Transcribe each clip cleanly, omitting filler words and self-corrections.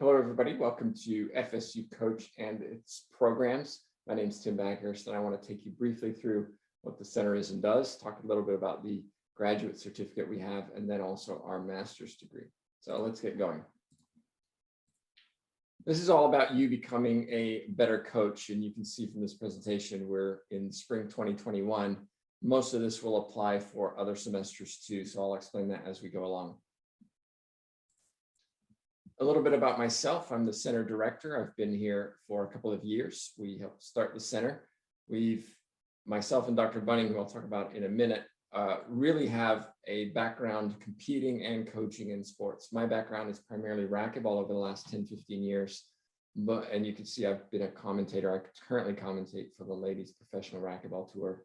Hello, everybody. Welcome to FSU COACH and its programs. My name is Tim Baghurst, and I want to take you briefly through what the center is and does, talk a little bit about the graduate certificate we have, and then also our master's degree. So let's get going. This is all about you becoming a better coach, and you can see from this presentation, we're in spring 2021. Most of this will apply for other semesters too, so I'll explain that as we go along. A little bit about myself. I'm the center director. I've been here for a couple of years. We helped start the center. Myself and Dr. Bunning, who I'll talk about in a minute, really have a background competing and coaching in sports. My background is primarily racquetball over the last 10, 15 years. And you can see I've been a commentator. I currently commentate for the ladies professional racquetball tour.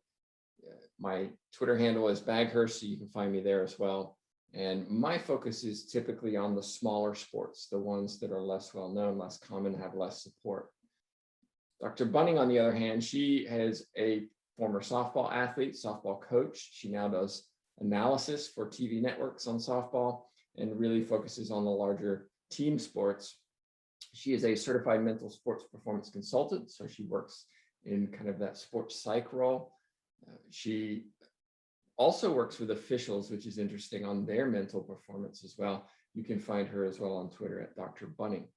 My Twitter handle is Baghurst, so you can find me there as well. And my focus is typically on the smaller sports, the ones that are less well known, less common, have less support. Dr. Bunning, on the other hand, she is a former softball athlete, softball coach. She now does analysis for TV networks on softball and really focuses on the larger team sports. She is a certified mental sports performance consultant, so she works in kind of that sports psych role. She also works with officials, which is interesting, on their mental performance as well. You can find her as well on Twitter at Dr. Bunning.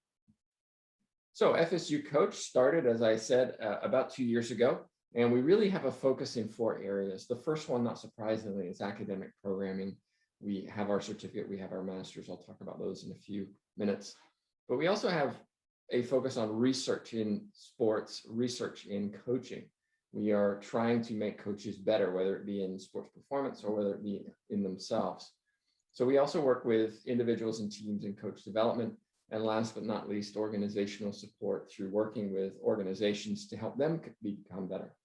So FSU COACH started, as I said, about 2 years ago, and we really have a focus in 4 areas. The first one, not surprisingly, is academic programming. We have our certificate, we have our master's. I'll talk about those in a few minutes. But we also have a focus on research in sports, research in coaching. We are trying to make coaches better, whether it be in sports performance or whether it be in themselves. So we also work with individuals and teams in coach development. And last but not least, organizational support through working with organizations to help them become better.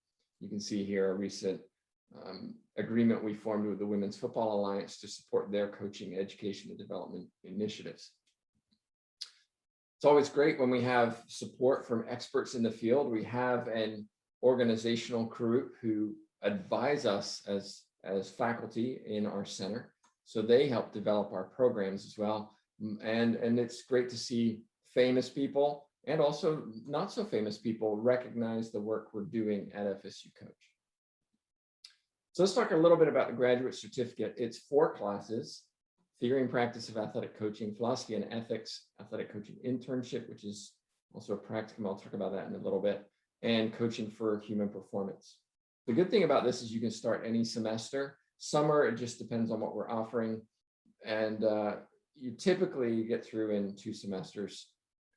You can see here a recent agreement we formed with the Women's Football Alliance to support their coaching, education, and development initiatives. It's always great when we have support from experts in the field. We have an organizational group who advise us as faculty in our center. So they help develop our programs as well. And it's great to see famous people and also not so famous people recognize the work we're doing at FSU COACH. So let's talk a little bit about the graduate certificate. It's 4 classes: theory and practice of athletic coaching, philosophy and ethics, athletic coaching internship, which is also a practicum. I'll talk about that in a little bit, and coaching for human performance. The good thing about this is you can start any semester. Summer, it just depends on what we're offering. And you typically get through in 2 semesters.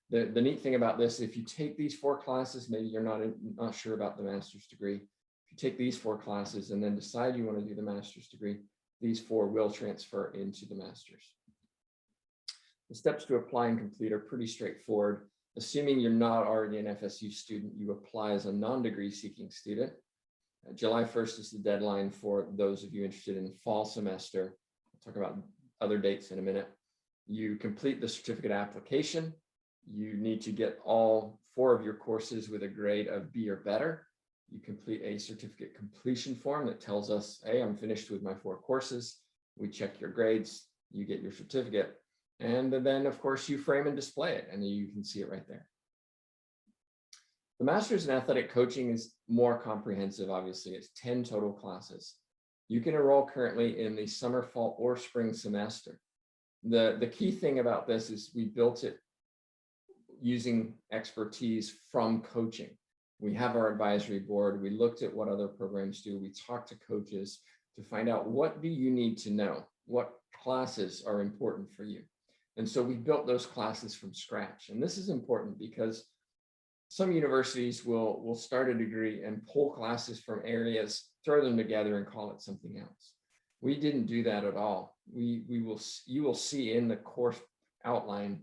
The neat thing about this, if you take these 4 classes, maybe you're not sure about the master's degree. If you take these 4 classes and then decide you want to do the master's degree, these 4 will transfer into the master's. The steps to apply and complete are pretty straightforward. Assuming you're not already an FSU student, you apply as a non-degree seeking student. July 1st is the deadline for those of you interested in fall semester. I'll talk about other dates in a minute. You complete the certificate application. You need to get all 4 of your courses with a grade of B or better. You complete a certificate completion form that tells us, hey, I'm finished with my 4 courses. We check your grades, you get your certificate. And then, of course, you frame and display it, and you can see it right there. The Master's in Athletic Coaching is more comprehensive, obviously. It's 10 total classes. You can enroll currently in the summer, fall, or spring semester. The key thing about this is we built it using expertise from coaching. We have our advisory board. We looked at what other programs do. We talked to coaches to find out, what do you need to know? What classes are important for you? And so we built those classes from scratch. And this is important because some universities will start a degree and pull classes from areas, throw them together and call it something else. We didn't do that at all. You will see in the course outline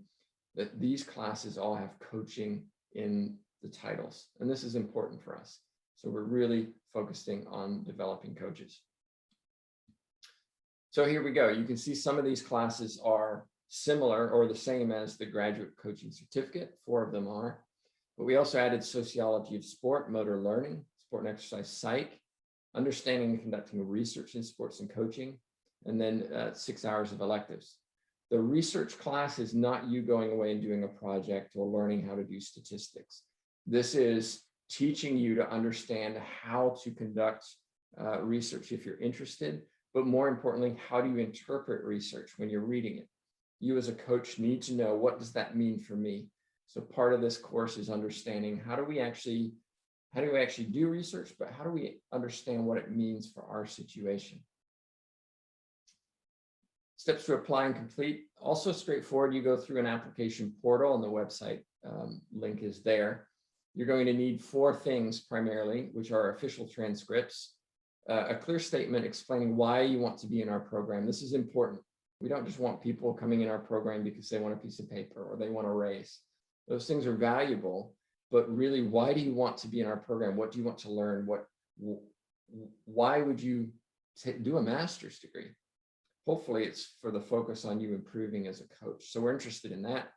that these classes all have coaching in the titles. And this is important for us. So we're really focusing on developing coaches. So here we go. You can see some of these classes are similar or the same as the graduate coaching certificate. 4 of them are. But we also added sociology of sport, motor learning, sport and exercise psych, understanding and conducting research in sports and coaching, and then 6 hours of electives. The research class is not you going away and doing a project or learning how to do statistics. This is teaching you to understand how to conduct research if you're interested, but more importantly, how do you interpret research when you're reading it? You as a coach need to know, what does that mean for me? So part of this course is understanding how do we actually do research, but how do we understand what it means for our situation? Steps to apply and complete, also straightforward. You go through an application portal, and the website link is there. You're going to need 4 things primarily, which are official transcripts, a clear statement explaining why you want to be in our program. This is important. We don't just want people coming in our program because they want a piece of paper or they want a raise. Those things are valuable, but really, why do you want to be in our program? What do you want to learn? Why would you do a master's degree? Hopefully it's for the focus on you improving as a coach. So we're interested in that.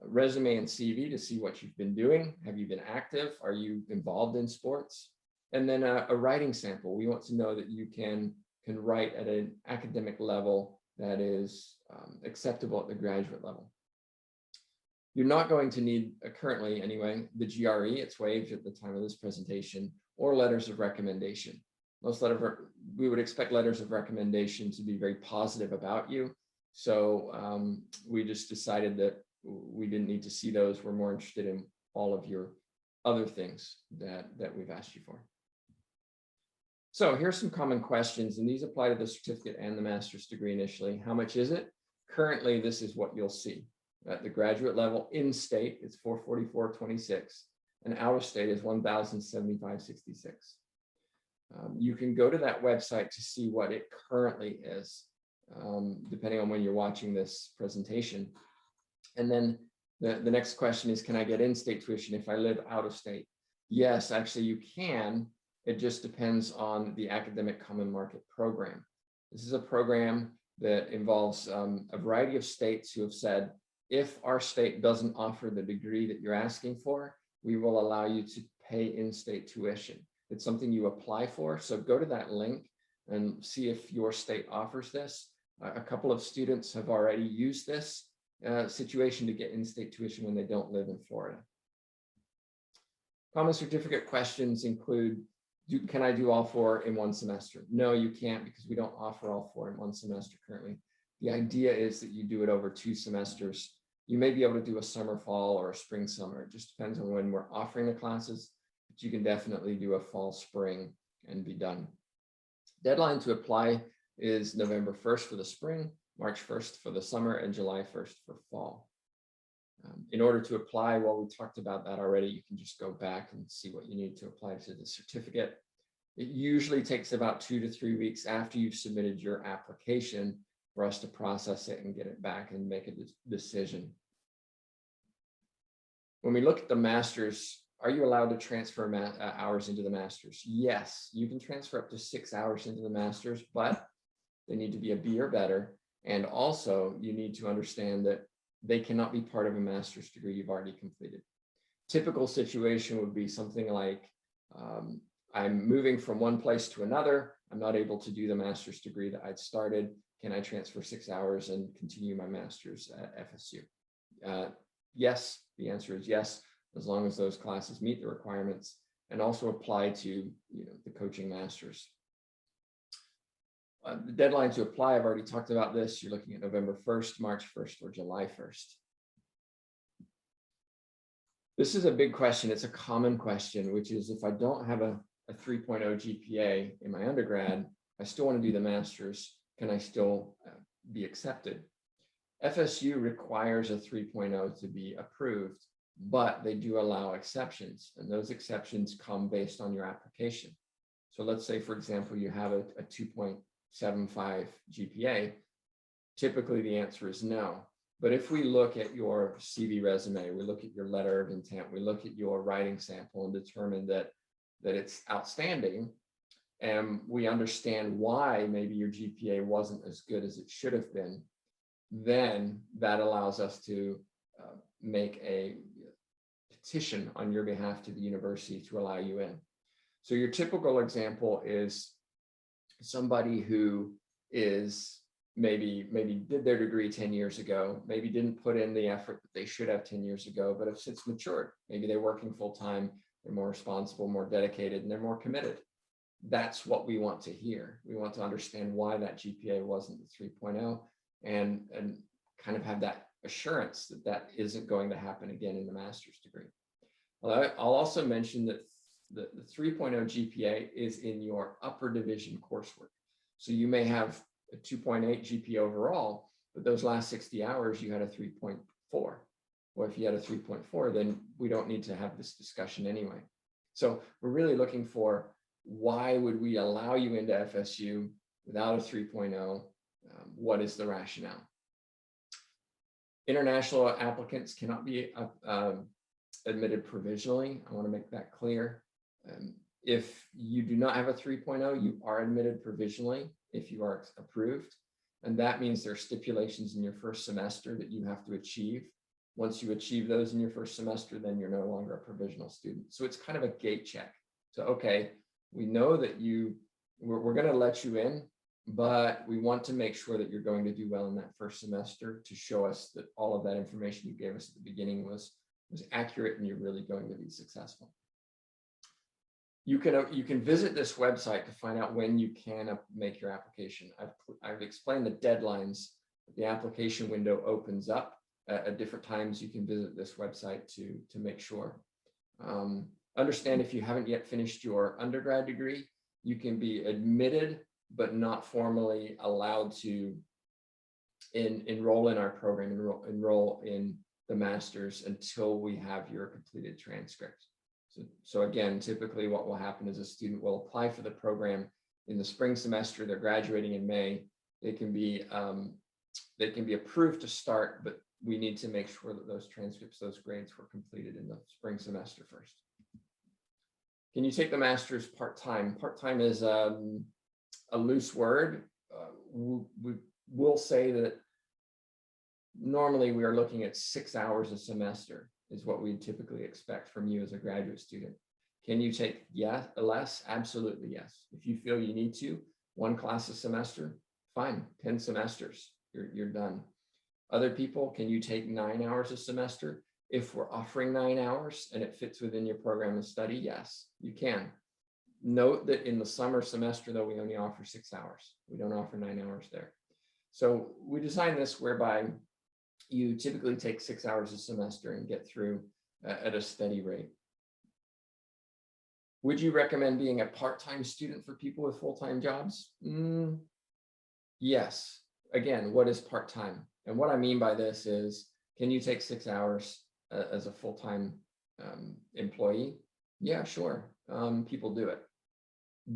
A resume and CV to see what you've been doing. Have you been active? Are you involved in sports? And then a writing sample. We want to know that you can write at an academic level that is acceptable at the graduate level. You're not going to need, currently anyway, the GRE. It's waived at the time of this presentation, or letters of recommendation. We would expect letters of recommendation to be very positive about you. So we just decided that we didn't need to see those. We're more interested in all of your other things that we've asked you for. So here's some common questions, and these apply to the certificate and the master's degree initially. How much is it? Currently, this is what you'll see. At the graduate level, in-state, it's $444.26, and out-of-state is $1,075.66. You can go to that website to see what it currently is, depending on when you're watching this presentation. And then the next question is, can I get in-state tuition if I live out of state? Yes, actually you can. It just depends on the Academic Common Market program. This is a program that involves a variety of states who have said, if our state doesn't offer the degree that you're asking for, we will allow you to pay in-state tuition. It's something you apply for. So go to that link and see if your state offers this. A couple of students have already used this situation to get in-state tuition when they don't live in Florida. Common certificate questions include, can I do all 4 in one semester? No, you can't, because we don't offer all 4 in one semester currently. The idea is that you do it over 2 semesters. You may be able to do a summer, fall, or a spring, summer. It just depends on when we're offering the classes. But you can definitely do a fall, spring, and be done. Deadline to apply is November 1st for the spring, March 1st for the summer, and July 1st for fall. In order to apply, well, we talked about that already. You can just go back and see what you need to apply to the certificate. It usually takes about 2 to 3 weeks after you've submitted your application for us to process it and get it back and make a decision. When we look at the master's, are you allowed to transfer hours into the master's? Yes, you can transfer up to 6 hours into the master's, but they need to be a B or better. And also you need to understand that they cannot be part of a master's degree you've already completed. Typical situation would be something like, I'm moving from one place to another. I'm not able to do the master's degree that I'd started. Can I transfer 6 hours and continue my master's at FSU? Yes, the answer is yes, as long as those classes meet the requirements and also apply to the coaching masters. The deadline to apply, I've already talked about this. You're looking at November 1st, March 1st, or July 1st. This is a big question. It's a common question, which is, if I don't have a 3.0 GPA in my undergrad, I still want to do the master's, can I still be accepted? FSU requires a 3.0 to be approved, but they do allow exceptions, and those exceptions come based on your application. So let's say, for example, you have a 2.75 GPA. Typically, the answer is no. But if we look at your CV resume, we look at your letter of intent, we look at your writing sample and determine that it's outstanding, and we understand why maybe your GPA wasn't as good as it should have been, then that allows us to make a petition on your behalf to the university to allow you in. So your typical example is somebody who is maybe did their degree 10 years ago, maybe didn't put in the effort that they should have 10 years ago, but have since matured. Maybe they're working full time, they're more responsible, more dedicated, and they're more committed. That's what we want to hear. We want to understand why that GPA wasn't the 3.0 and kind of have that assurance that that isn't going to happen again in the master's degree. I'll also mention that the 3.0 GPA is in your upper division coursework. So you may have a 2.8 GPA overall, but those last 60 hours, you had a 3.4. Well, if you had a 3.4, then we don't need to have this discussion anyway. So we're really looking for, why would we allow you into FSU without a 3.0? What is the rationale? International applicants cannot be admitted provisionally. I want to make that clear. If you do not have a 3.0, you are admitted provisionally if you are approved. And that means there are stipulations in your first semester that you have to achieve. Once you achieve those in your first semester, then you're no longer a provisional student. So it's kind of a gate check. So, okay, we know that we're going to let you in, but we want to make sure that you're going to do well in that first semester to show us that all of that information you gave us at the beginning was accurate and you're really going to be successful. You can visit this website to find out when you can make your application. I've explained the deadlines. The application window opens up at different times. You can visit this website to make sure. Understand, if you haven't yet finished your undergrad degree, you can be admitted but not formally allowed to enroll in our program, enroll in the master's until we have your completed transcript. So again, typically what will happen is a student will apply for the program in the spring semester. They're graduating in May. They can be approved to start, but we need to make sure that those transcripts, those grades were completed in the spring semester first. Can you take the master's part-time? Part-time is a loose word. We will say that normally we are looking at 6 hours a semester is what we typically expect from you as a graduate student. Can you take less? Absolutely yes. If you feel you need to, 1 class a semester, fine, 10 semesters, you're done. Other people, can you take 9 hours a semester? If we're offering 9 hours and it fits within your program of study, yes, you can. Note that in the summer semester, though, we only offer 6 hours. We don't offer 9 hours there. So we designed this whereby you typically take 6 hours a semester and get through at a steady rate. Would you recommend being a part-time student for people with full-time jobs? Yes. Again, what is part-time? And what I mean by this is, can you take 6 hours as a full-time employee? Yeah, sure. People do it.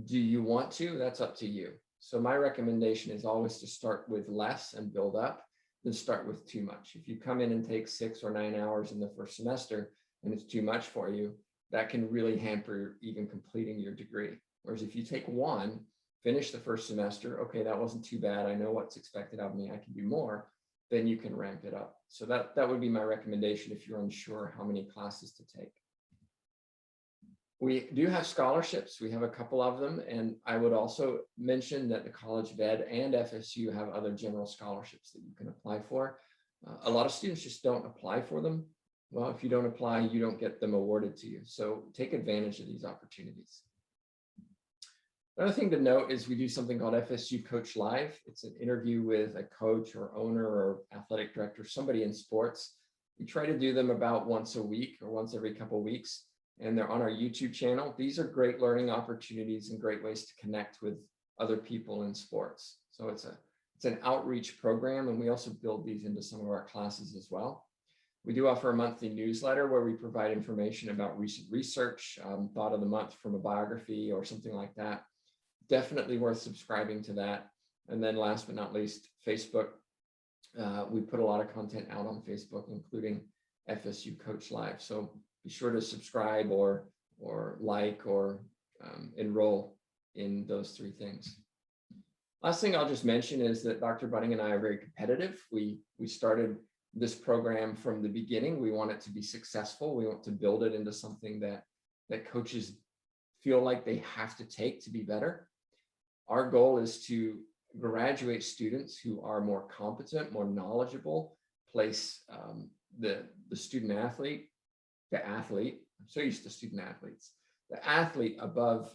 Do you want to? That's up to you. So my recommendation is always to start with less and build up than start with too much. If you come in and take 6 or 9 hours in the first semester and it's too much for you, that can really hamper even completing your degree. Whereas if you take 1, finish the first semester, okay, that wasn't too bad. I know what's expected of me. I can do more. Then you can ramp it up. So that would be my recommendation if you're unsure how many classes to take. We do have scholarships. We have a couple of them. And I would also mention that the College of Ed and FSU have other general scholarships that you can apply for. A lot of students just don't apply for them. Well, if you don't apply, you don't get them awarded to you. So take advantage of these opportunities. Another thing to note is we do something called FSU Coach Live. It's an interview with a coach or owner or athletic director, somebody in sports. We try to do them about once a week or once every couple of weeks, and they're on our YouTube channel. These are great learning opportunities and great ways to connect with other people in sports. So it's an outreach program, and we also build these into some of our classes as well. We do offer a monthly newsletter where we provide information about recent research, thought of the month from a biography or something like that. Definitely worth subscribing to that. And then last but not least, Facebook. We put a lot of content out on Facebook, including FSU Coach Live. So be sure to subscribe or like or enroll in those 3 things. Last thing I'll just mention is that Dr. Bunning and I are very competitive. We started this program from the beginning. We want it to be successful. We want to build it into something that coaches feel like they have to take to be better. Our goal is to graduate students who are more competent, more knowledgeable, place the student athlete, I'm so used to student athletes, the athlete above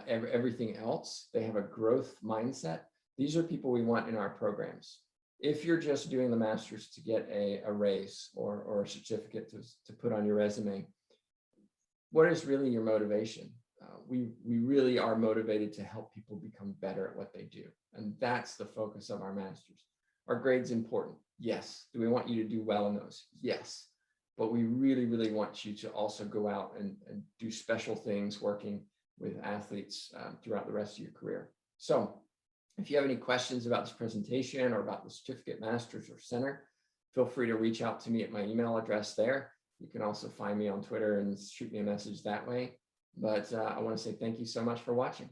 everything else. They have a growth mindset. These are people we want in our programs. If you're just doing the master's to get a raise or a certificate to put on your resume, what is really your motivation? We really are motivated to help people become better at what they do. And that's the focus of our masters. Are grades important? Yes. Do we want you to do well in those? Yes. But we really, really want you to also go out and do special things working with athletes throughout the rest of your career. So if you have any questions about this presentation or about the certificate, masters, or center, feel free to reach out to me at my email address there. You can also find me on Twitter and shoot me a message that way. But I want to say thank you so much for watching.